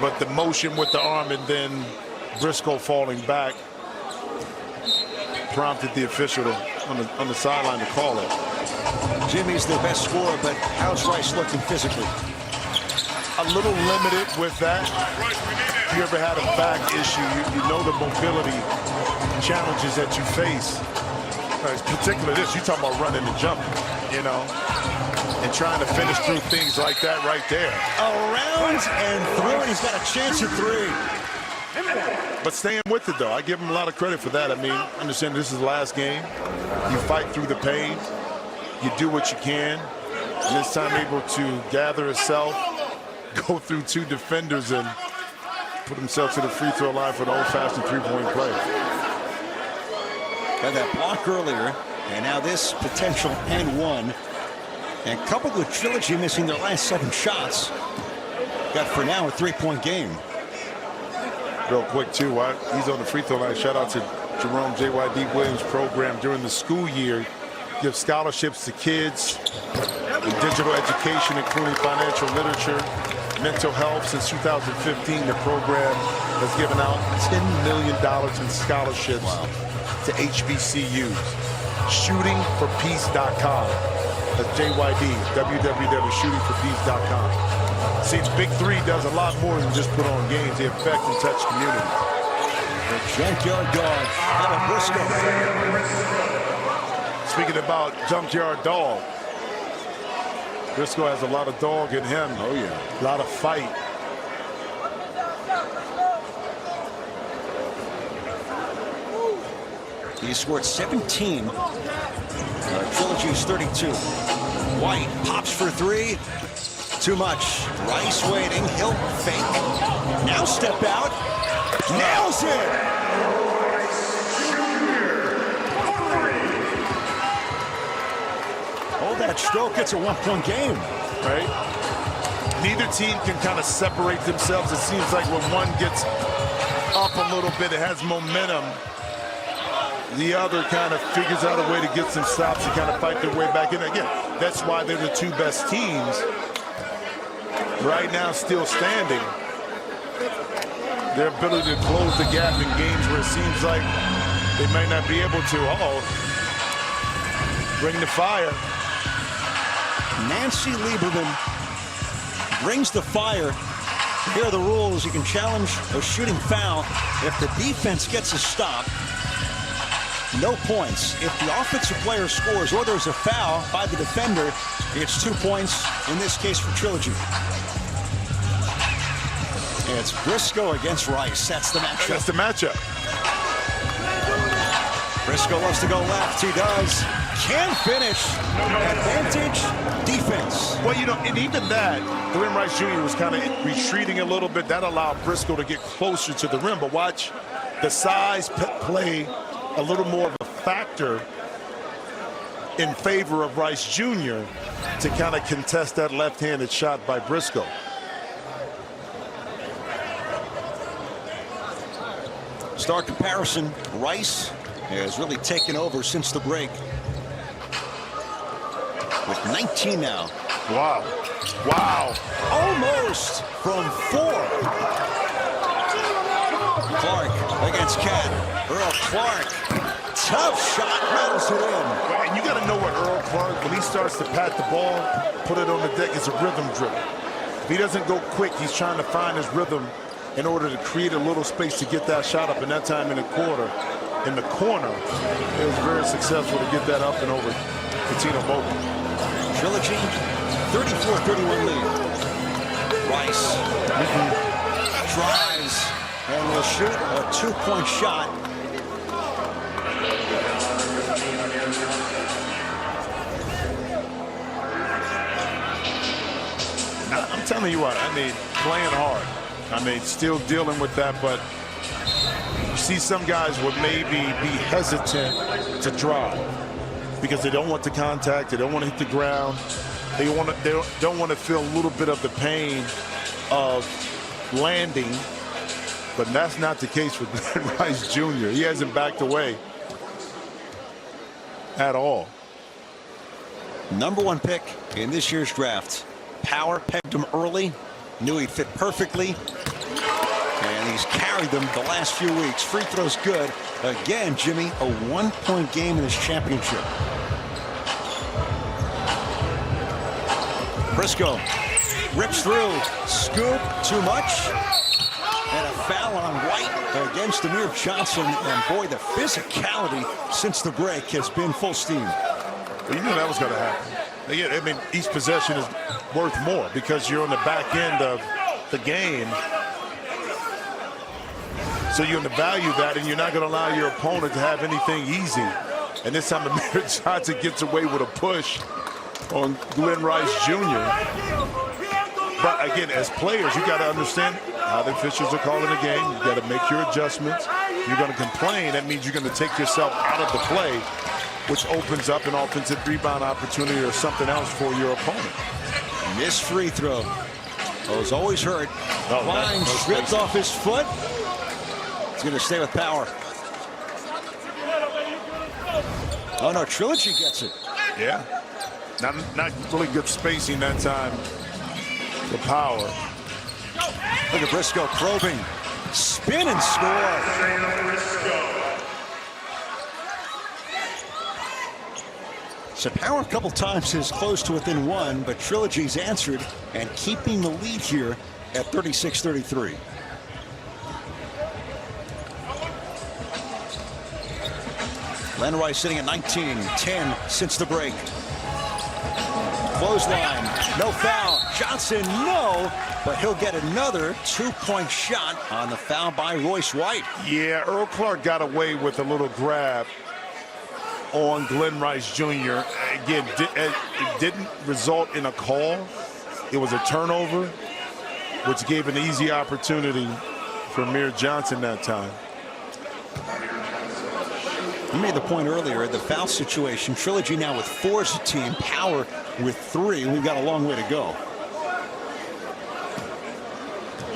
S3: but the motion with the arm and then Briscoe falling back prompted the official on the sideline to call it.
S4: Jimmy's the best scorer, but how's Rice looking physically?
S3: A little limited with that. If you ever had a back issue, you know the mobility challenges that you face. Particularly this, you're talking about running and jumping, you know, and trying to finish through things like that right there.
S4: Around and through, and he's got a chance at three.
S3: But staying with it, though, I give him a lot of credit for that. I mean, understand this is the last game. You fight through the pain. You do what you can. And this time able to gather himself, go through two defenders, and put himself to the free throw line for an old-fashioned three-point play.
S4: Got that block earlier, and now this potential and one. And coupled with Trilogy missing their last 7 shots, got for now a 3-point game.
S3: Real quick, too, while he's on the free throw line, shout out to Jerome JYD Williams' program during the school year. Give scholarships to kids in digital education, including financial literature, mental health. Since 2015, the program has given out $10 million in scholarships to HBCUs. Shootingforpeace.com. That's JYD, www.shootingforpeace.com. See, Big3 does a lot more than just put on games. They affect and touch communities.
S4: The junkyard dog, Adam Briscoe.
S3: Speaking about junkyard dog, Briscoe has a lot of dog in him.
S4: Oh, yeah.
S3: A lot of fight.
S4: He scored 17. Trilogy's 32. White pops for 3. Too much. Rice waiting. He'll fake. Now step out. Nails it. Hold that stroke. It's a 1-point game.
S3: Right? Neither team can kind of separate themselves. It seems like when one gets up a little bit, it has momentum. The other kind of figures out a way to get some stops and kind of fight their way back in. Again, that's why they're the 2 best teams right now still standing. Their ability to close the gap in games where it seems like they might not be able to. Bring the fire.
S4: Nancy Lieberman brings the fire. Here are the rules. You can challenge a shooting foul if the defense gets a stop. No points. If the offensive player scores or there's a foul by the defender, it's 2 points, in this case for Trilogy. It's Briscoe against Rice. That's the matchup.
S3: That's the matchup.
S4: Briscoe loves to go left. He does. Can finish. Advantage defense.
S3: Well, you know, and even that, Glenn Rice Jr. was kind of retreating a little bit. That allowed Briscoe to get closer to the rim. But watch the size play a little more of a factor in favor of Rice Jr. to kind of contest that left-handed shot by Briscoe.
S4: Star comparison, Rice has really taken over since the break. With 19 now.
S3: Wow. Wow.
S4: Almost from 4. Clark against Cat. Earl Clark. Tough shot, rattles it in.
S3: And you got to know what Earl Clark, when he starts to pat the ball, put it on the deck, it's a rhythm dribble. If he doesn't go quick, he's trying to find his rhythm in order to create a little space to get that shot up. And that time in the corner, it was very successful to get that up and over Cuttino Mobley.
S4: Trilogy, 34-31 lead. Rice drives and will shoot a 2-point shot.
S3: telling you what, I mean, playing hard. I mean, still dealing with that, but you see some guys would maybe be hesitant to drive because they don't want the contact, they don't want to hit the ground, they don't want to feel a little bit of the pain of landing, but that's not the case with Glenn Rice Jr. He hasn't backed away at all.
S4: #1 pick in this year's draft. Power pegged him early, knew he'd fit perfectly, and he's carried them the last few weeks. Free throws good. Again, Jimmy, a 1-point game in this championship. Briscoe rips through, scoop, too much, and a foul on White against Amir Johnson. And boy, the physicality since the break has been full steam.
S3: Well, you knew that was going to happen. Again, I mean, each possession is worth more because you're on the back end of the game. So you're going to value that, and you're not going to allow your opponent to have anything easy. And this time, Amir Johnson gets away with a push on Glenn Rice Jr. But again, as players, you got to understand how the officials are calling the game. You got to make your adjustments. You're going to complain. That means you're going to take yourself out of the play, which opens up an offensive rebound opportunity or something else for your opponent.
S4: Missed free throw. Was always hurt. Line stripped off his foot. He's going to stay with Power. Oh no, Trilogy gets it.
S3: Yeah. Not really good spacing that time. The Power.
S4: Look at Briscoe probing. Spin and score. So Power a couple times is close to within one, but Trilogy's answered and keeping the lead here at 36-33. Glenn Rice sitting at 19-10 since the break. Clothesline, no foul. Johnson, no, but he'll get another 2-point shot on the foul by Royce White.
S3: Yeah, Earl Clark got away with a little grab on Glenn Rice Jr. Again, it didn't result in a call. It was a turnover, which gave an easy opportunity for Amir Johnson that time.
S4: You made the point earlier, the foul situation. Trilogy now with 4 as a team, Power with 3. We've got a long way to go.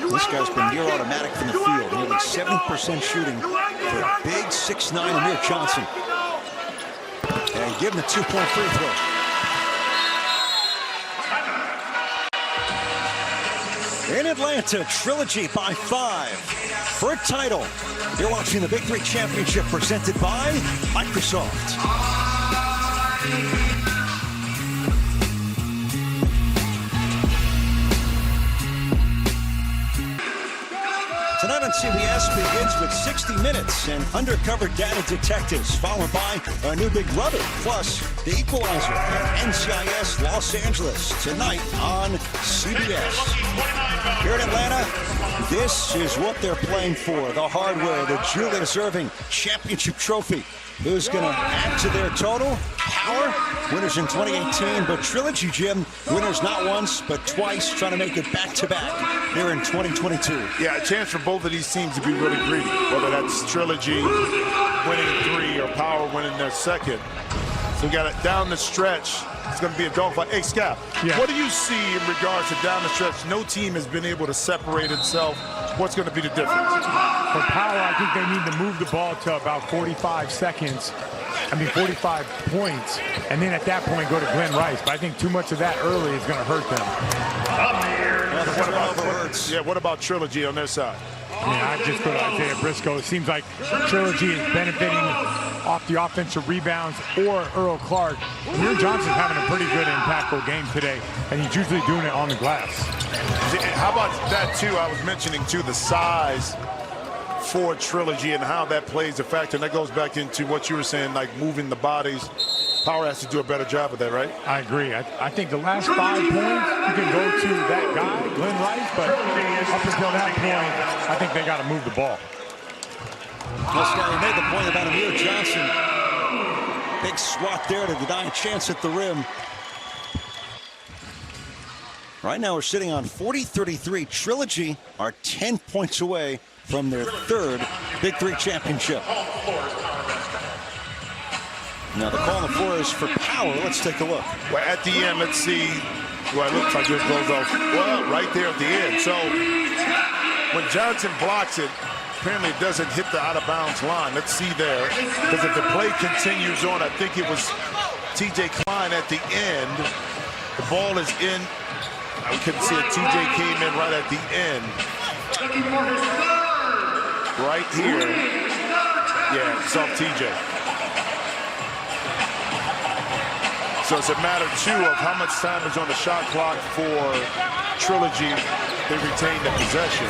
S4: This guy's been near automatic from the field. Nearly 70% shooting for a big 6'9" Amir Johnson. And give him the 2-point free throw. In Atlanta, Trilogy by 5 for a title. You're watching the Big 3 Championship presented by Microsoft. Tonight on CBS begins with 60 Minutes and undercover data detectives, followed by our new big brother, plus The Equalizer and NCIS Los Angeles tonight on CBS. Here in Atlanta, this is what they're playing for. The hardware, the Julius Erving Championship Trophy. Who's going to add to their total? Power, winners in 2018, but Trilogy, Jim, winners not once, but twice, trying to make it back-to-back here in 2022.
S3: Yeah, a chance for both of these teams to be really greedy, whether that's Trilogy winning 3 or Power winning their second. So we got it down the stretch. It's going to be a dogfight. Hey, Scott, what do you see in regards to down the stretch? No team has been able to separate itself. What's going to be the difference?
S6: For Power, I think they need to move the ball to about 45 seconds. 45 points. And then at that point, go to Glenn Rice. But I think too much of that early is going to hurt them.
S3: What about Trilogy on their side?
S6: I just go to Isaiah Briscoe. It seems like Trilogy is benefiting off the offensive rebounds or Earl Clark. Amir Johnson's having a pretty good, impactful game today, and he's usually doing it on the glass.
S3: How about that, too? I was mentioning, too, the size for Trilogy and how that plays a factor. And that goes back into what you were saying, like moving the bodies. Power has to do a better job of that, right? I agree. I think the last 5 points, you can go to that guy, Glenn Rice, but up until that point, I think they got to move the ball.
S4: Well, Scott, you made the point about Amir Johnson. Big swat there to deny a chance at the rim. Right now we're sitting on 40-33. Trilogy are 10 points away from their third Big 3 championship. Now the call on the floor is for power. Let's take a look.
S3: Well, at the end, let's see. Well, it looks like it goes off. Well, right there at the end. So when Johnson blocks it, apparently it doesn't hit the out-of-bounds line. Let's see there. Because if the play continues on, I think it was T.J. Klein at the end. The ball is in. I couldn't see it. T.J. came in right at the end. Right here. Yeah, it's off T.J. So it's a matter, too, of how much time is on the shot clock for Trilogy. They retain the possession.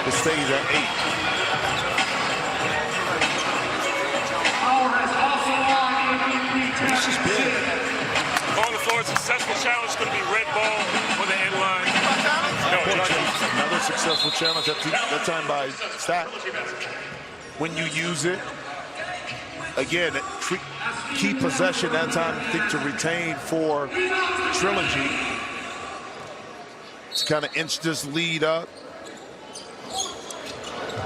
S3: It stays at 8.
S4: This is big.
S5: On the floor, successful challenge is going to be red ball on the end line.
S3: Another successful challenge, that time by Stack. When you use it, again, key possession that time, I think, to retain for Trilogy. It's kind of inched this lead up.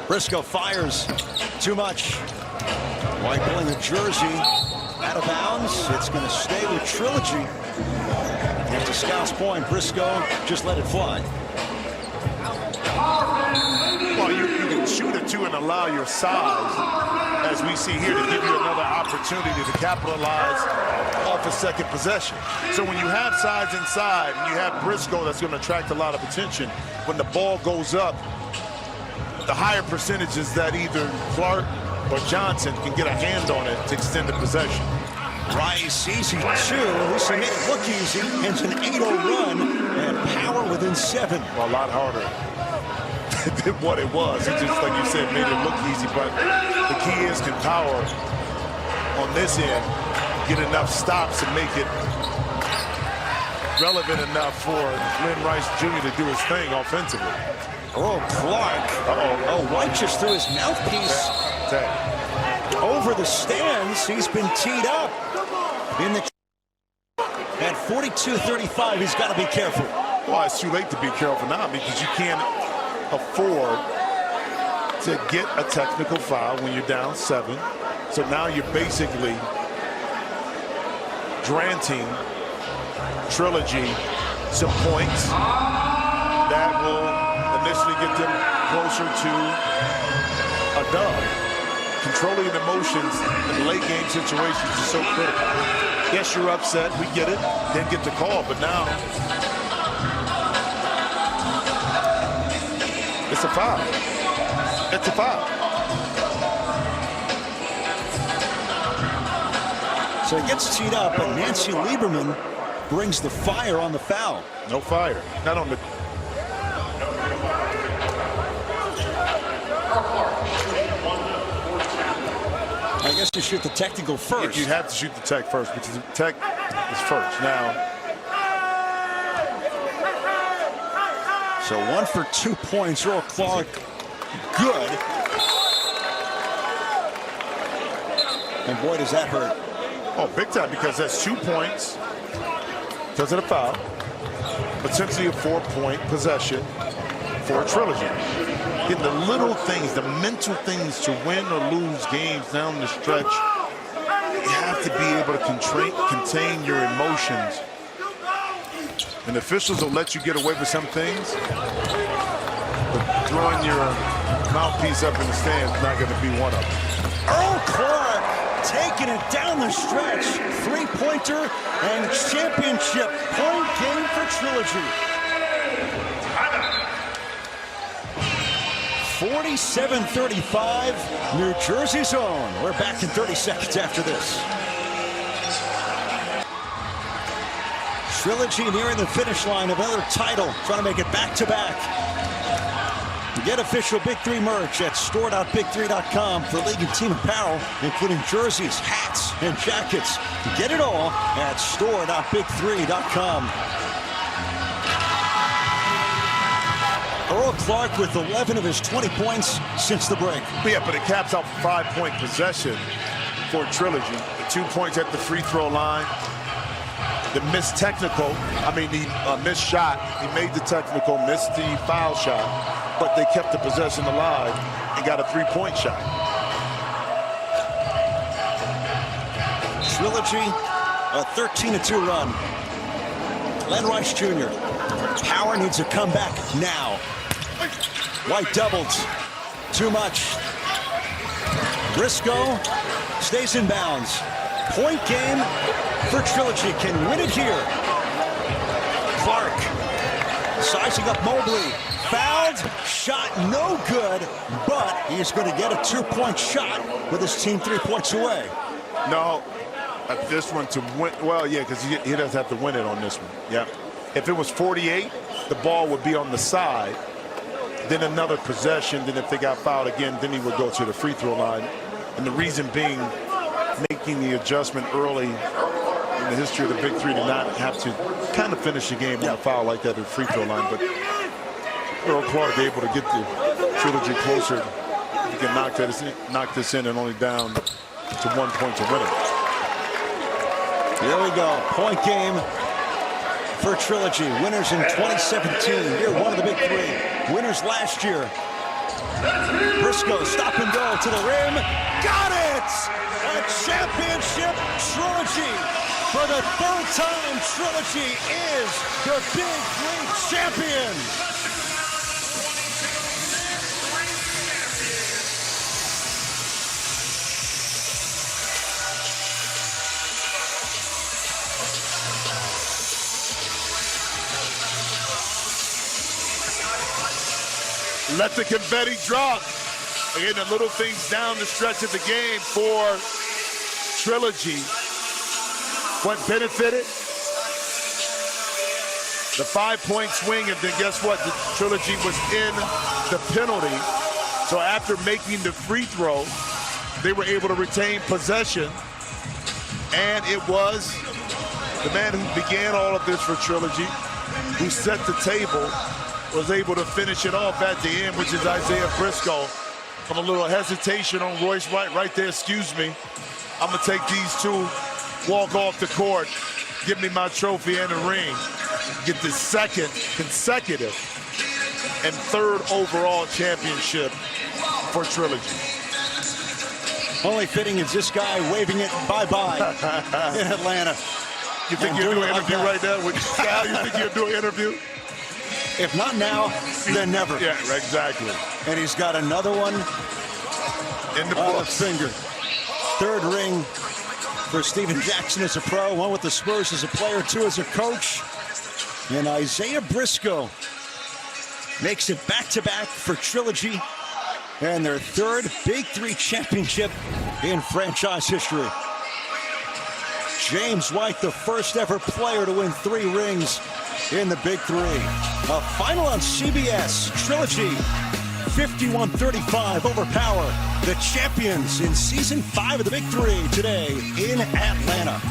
S4: Briscoe fires too much. White pulling the jersey out of bounds. It's going to stay with Trilogy. And to Scout's point, Briscoe just let it fly.
S3: Well, you can shoot it too and allow your size, as we see here, to give you another opportunity to capitalize off a second possession. So when you have size inside and you have Briscoe that's going to attract a lot of attention, when the ball goes up, the higher percentages that either Clark or Johnson can get a hand on it to extend the possession.
S4: Rice, easy two. This made it look easy. Ends an 8-0 run, and power within 7.
S3: Well, a lot harder than what it was. It just, like you said, made it look easy. But the key is, can power on this end get enough stops to make it relevant enough for Lynn Rice Jr. to do his thing offensively.
S4: Oh, Clark. Oh, White just threw his mouthpiece over the stands. He's been teed up in the at 42-35. He's got to be careful.
S3: Well, it's too late to be careful now because you can't afford to get a technical foul when you're down 7. So now you're basically granting Trilogy some points that will initially get them closer to a dub. Controlling emotions in late game situations is so critical. Yes, you're upset, we get it, didn't get the call, but now it's a foul. It's a foul.
S4: So he gets teed up, but Nancy Lieberman brings the fire on the foul.
S3: No fire. Not on the.
S4: I guess you shoot the technical first.
S3: You have to shoot the tech first because the tech is first. Now.
S4: So 1 for 2 points. Earl Clark, good. And boy, does that hurt.
S3: Oh, big time, because that's 2 points because of the foul. Potentially a 4-point possession for a Trilogy. Getting the little things, the mental things to win or lose games down the stretch. You have to be able to contain your emotions. And officials will let you get away with some things, but throwing your mouthpiece up in the stands is not going to be one of them.
S4: Earl Clark taking it down the stretch. 3-pointer and championship point game for Trilogy. 47-35, New Jersey's own. We're back in 30 seconds after this. Trilogy nearing the finish line of another title, trying to make it back-to-back. Get official Big 3 merch at store.big3.com for league and team apparel, including jerseys, hats, and jackets. Get it all at store.big3.com. Earl Clark with 11 of his 20 points since the break.
S3: Yeah, but it caps out 5-point possession for Trilogy. The 2 points at the free throw line. the missed technical, the missed shot. He made the technical, missed the foul shot, but they kept the possession alive and got a three-point shot.
S4: Trilogy, a 13-2 run. Len Rice Jr. Power needs a comeback now. White doubles. Too much. Briscoe stays in bounds. Point game for Trilogy. Can win it here. Clark sizing up Mobley. Fouled. Shot no good, but he's going to get a two-point shot with his team 3 points away.
S3: No. This one to win, well, yeah, because he doesn't have to win it on this one. Yeah. If it was 48, the ball would be on the side. Then another possession. Then if they got fouled again, then he would go to the free throw line. And the reason being, making the adjustment early in the history of the Big Three to not have to kind of finish the game on a foul like that at the free throw line. But Earl Clark able to get the Trilogy closer. He can knock this in and only down to 1 point to win it.
S4: Here we go. Point game for Trilogy. Winners in 2017. Year one of the Big Three. Winners last year. Briscoe stop and go to the rim. Got it! A championship Trilogy. For the third time, Trilogy is the Big Three champion.
S3: Let the confetti drop. Again, the little things down the stretch of the game for Trilogy. What benefited? The 5-point swing, and then guess what? The Trilogy was in the penalty. So after making the free throw, they were able to retain possession. And it was the man who began all of this for Trilogy, who set the table, was able to finish it off at the end, which is Isaiah Briscoe. From a little hesitation on Royce White right there, excuse me. I'm gonna take these two, walk off the court, give me my trophy and a ring. Get the second consecutive and third overall championship for Trilogy.
S4: Only fitting is this guy waving it bye-bye in Atlanta.
S3: You think you're doing an interview right now with Sal? You think you're doing an interview?
S4: If not now, then never.
S3: Yeah, exactly.
S4: And he's got another one
S3: in the books.
S4: Finger. Third ring for Steven Jackson as a pro, one with the Spurs as a player, two as a coach. And Isaiah Briscoe makes it back-to-back for Trilogy and their third Big Three championship in franchise history. James White, the first ever player to win 3 rings in the Big Three. A final on CBS. Trilogy 51-35 over Power. The champions in Season 5 of the Big Three today in Atlanta.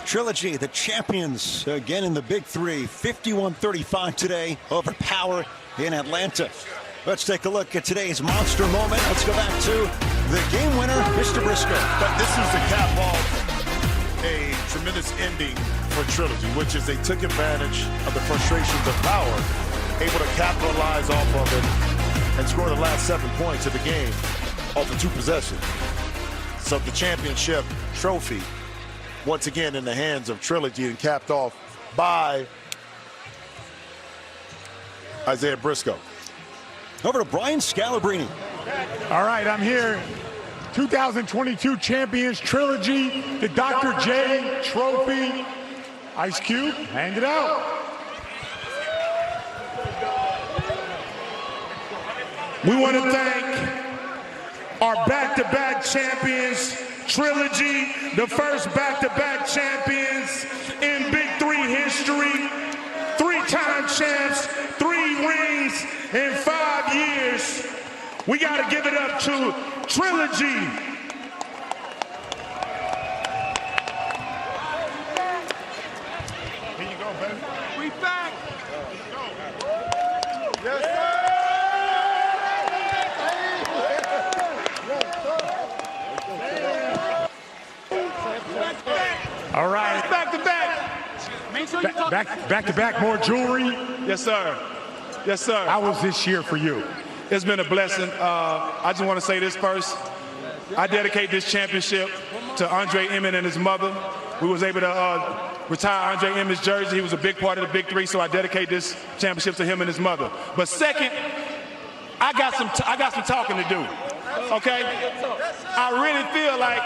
S4: Trilogy, the champions again in the Big Three. 51-35 today over Power in Atlanta. Let's take a look at today's monster moment. Let's go back to the game winner, Mr. Briscoe.
S3: But this was the cap off a tremendous ending for Trilogy, which is they took advantage of the frustrations of Power, able to capitalize off of it and score the last 7 points of the game off of 2 possessions. So the championship trophy, once again in the hands of Trilogy and capped off by Isaiah Briscoe.
S4: Over to Brian Scalabrine.
S6: All right, I'm here. 2022 champions Trilogy, the Dr. J trophy. Ice Cube, hand it out. We want to thank our back-to-back champions, Trilogy, the first back-to-back champions in Big Three history. 3-time champs, 3 rings in 5 years. We got to give it up to Trilogy. Here you go, baby. We back. Yes, sir. Back-to-back, more jewelry.
S7: Yes, sir. Yes, sir.
S6: How was this year for you?
S7: It's been a blessing. I just want to say this first. I dedicate this championship to Andre Emmett and his mother. We was able to retire Andre Emmett's jersey. He was a big part of the Big 3, so I dedicate this championship to him and his mother. But second, I got some talking to do. Okay? I really feel like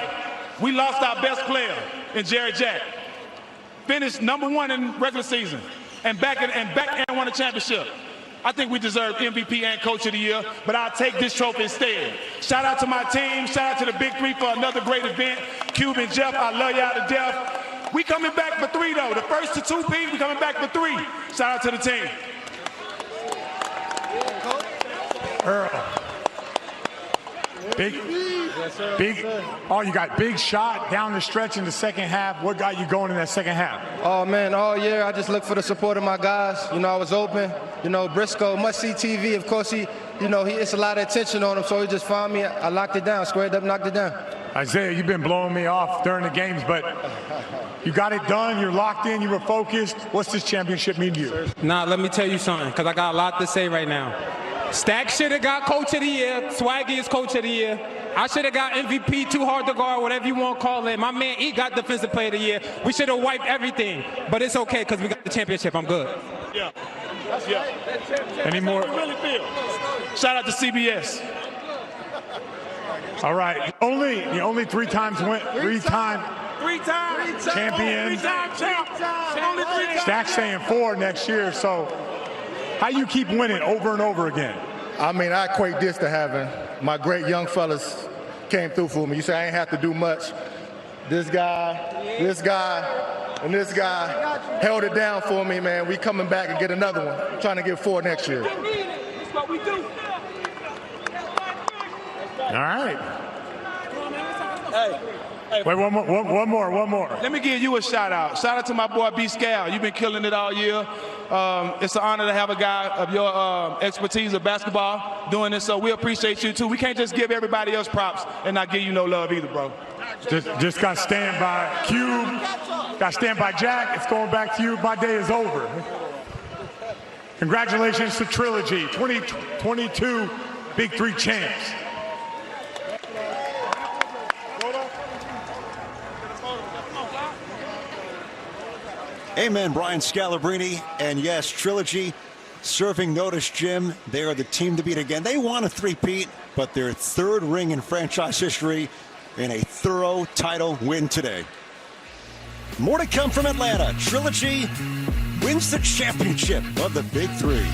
S7: we lost our best player in Jerry Jack. Finished #1 in regular season and back and won a championship. I think we deserve MVP and Coach of the Year, but I'll take this trophy instead. Shout out to my team. Shout out to the Big 3 for another great event. Cube and Jeff, I love y'all to death. We coming back for 3, though. The first to 2-peat, we coming back for 3. Shout out to the team.
S6: Earl. You got big shot down the stretch in the second half. What got you going in that second half?
S10: Oh, man, all year I just look for the support of my guys. You know, I was open. You know, Briscoe, must-see TV. Of course, it's a lot of attention on him, so he just found me. I locked it down, squared up, knocked it down.
S6: Isaiah, you've been blowing me off during the games, but you got it done. You're locked in. You were focused. What's this championship mean to you?
S11: Nah, let me tell you something, because I got a lot to say right now. Stack should have got Coach of the Year. Swaggy is Coach of the Year. I should have got MVP, too hard to guard, whatever you want to call it. My man E got Defensive Player of the Year. We should have wiped everything, but it's okay because we got the championship. I'm good.
S7: Yeah.
S6: Any more?
S7: Really feel. Shout out to CBS.
S6: All right. The only three-time champion.
S7: Three-time champ. Only 3 times.
S6: Stack's saying 4 next year. So how you keep winning over and over again?
S12: I mean, I equate this to having my great young fellas came through for me. You say I ain't have to do much. This guy, and this guy held it down for me, man. We coming back and get another one. I'm trying to get 4 next year.
S7: That's what we do.
S6: All right.
S7: Hey.
S6: Wait, one more.
S7: Let me give you a shout out. Shout out to my boy B. Scal. You've been killing it all year. It's an honor to have a guy of your expertise of basketball doing this, so we appreciate you too. We can't just give everybody else props and not give you no love either, bro.
S6: Just got to stand by Cube. Got to stand by Jack. It's going back to you. My day is over. Congratulations to Trilogy, 2022 Big 3 champs.
S4: Amen, Brian Scalabrine. And yes, Trilogy serving notice, Jim. They are the team to beat again. They won a 3-peat, but their 3rd ring in franchise history in a thorough title win today. More to come from Atlanta. Trilogy wins the championship of the Big 3.